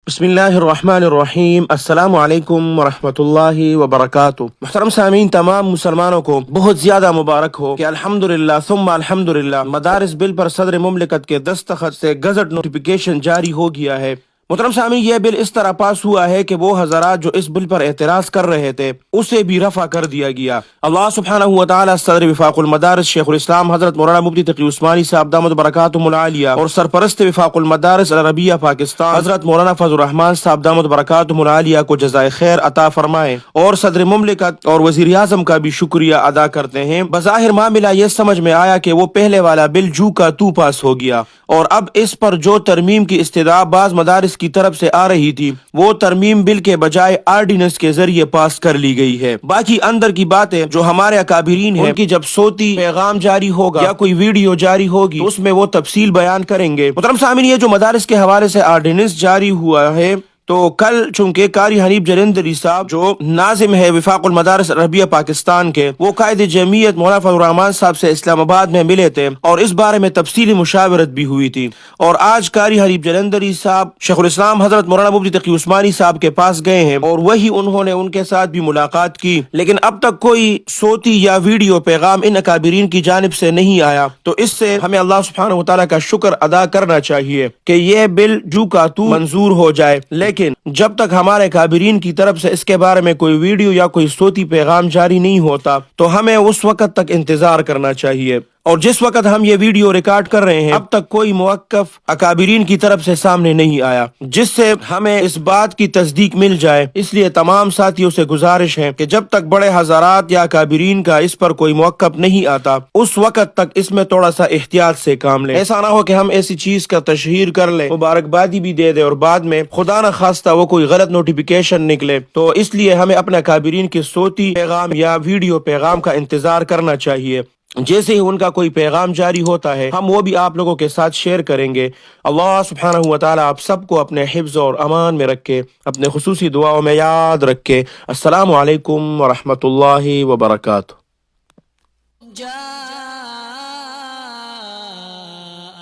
بسم اللہ الرحمن الرحیم، السلام علیکم ورحمۃ اللہ وبرکاتہ۔ محترم سامعین، تمام مسلمانوں کو بہت زیادہ مبارک ہو کہ الحمدللہ ثم الحمدللہ مدارس بل پر صدر مملکت کے دستخط سے گزٹ نوٹیفیکیشن جاری ہو گیا ہے۔ محترم سامعین، یہ بل اس طرح پاس ہوا ہے کہ وہ حضرات جو اس بل پر اعتراض کر رہے تھے اسے بھی رفع کر دیا گیا۔ اللہ سبحانہ و تعالی صدر وفاق المدارس شیخ الاسلام حضرت مولانا مفتی تقی عثمانی صاحب دامت برکاتہم العالیہ اور سرپرست وفاق المدارس العربیہ پاکستان حضرت مولانا فضل الرحمان صاحب دامت برکاتہم العالیہ کو جزائے خیر عطا فرمائے، اور صدر مملکت اور وزیر اعظم کا بھی شکریہ ادا کرتے ہیں۔ بظاہر معاملہ یہ سمجھ میں آیا کہ وہ پہلے والا بل جو کا تو پاس ہو گیا، اور اب اس پر جو ترمیم کی استدعا بعض مدارس کی طرف سے آ رہی تھی وہ ترمیم بل کے بجائے آرڈیننس کے ذریعے پاس کر لی گئی ہے۔ باقی اندر کی باتیں جو ہمارے اکابرین ہیں ان کی جب صوتی پیغام جاری ہوگا یا کوئی ویڈیو جاری ہوگی تو اس میں وہ تفصیل بیان کریں گے۔ محترم سامعین، یہ جو مدارس کے حوالے سے آرڈیننس جاری ہوا ہے تو کل چونکہ قاری حنیف جلندری صاحب جو ناظم ہے وفاق المدارس عربیہ پاکستان کے، وہ قائد جمعیت مولانا فضل الرحمان صاحب سے اسلام آباد میں ملے تھے اور اس بارے میں تفصیلی مشاورت بھی ہوئی تھی، اور آج قاری حنیف جلندری صاحب شیخ الاسلام حضرت مولانا مفتی تقی عثمانی صاحب کے پاس گئے ہیں اور وہی انہوں نے ان کے ساتھ بھی ملاقات کی، لیکن اب تک کوئی صوتی یا ویڈیو پیغام ان اکابرین کی جانب سے نہیں آیا۔ تو اس سے ہمیں اللہ سبحانہ و تعالیٰ کا شکر ادا کرنا چاہیے کہ یہ بل جو کا تو منظور ہو جائے، لیکن جب تک ہمارے کابرین کی طرف سے اس کے بارے میں کوئی ویڈیو یا کوئی صوتی پیغام جاری نہیں ہوتا تو ہمیں اس وقت تک انتظار کرنا چاہیے۔ اور جس وقت ہم یہ ویڈیو ریکارڈ کر رہے ہیں اب تک کوئی موقف اکابرین کی طرف سے سامنے نہیں آیا جس سے ہمیں اس بات کی تصدیق مل جائے۔ اس لیے تمام ساتھیوں سے گزارش ہے کہ جب تک بڑے حضرات یا اکابرین کا اس پر کوئی موقف نہیں آتا اس وقت تک اس میں تھوڑا سا احتیاط سے کام لیں۔ ایسا نہ ہو کہ ہم ایسی چیز کا تشہیر کر لیں، مبارکبادی بھی دے دیں اور بعد میں خدا نہ خواستہ وہ کوئی غلط نوٹیفیکیشن نکلے۔ تو اس لیے ہمیں اپنے اکابرین کے صوتی پیغام یا ویڈیو پیغام کا انتظار کرنا چاہیے۔ جیسے ہی ان کا کوئی پیغام جاری ہوتا ہے ہم وہ بھی آپ لوگوں کے ساتھ شیئر کریں گے۔ اللہ سبحانہ و تعالیٰ آپ سب کو اپنے حفظ اور امان میں رکھے، اپنے خصوصی دعاؤں میں یاد رکھے۔ السلام علیکم ورحمۃ اللہ وبرکاتہ۔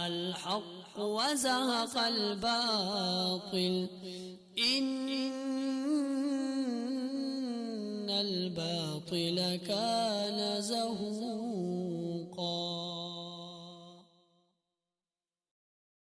الحق وزهق الباطل إن الباطل كان زهوقا۔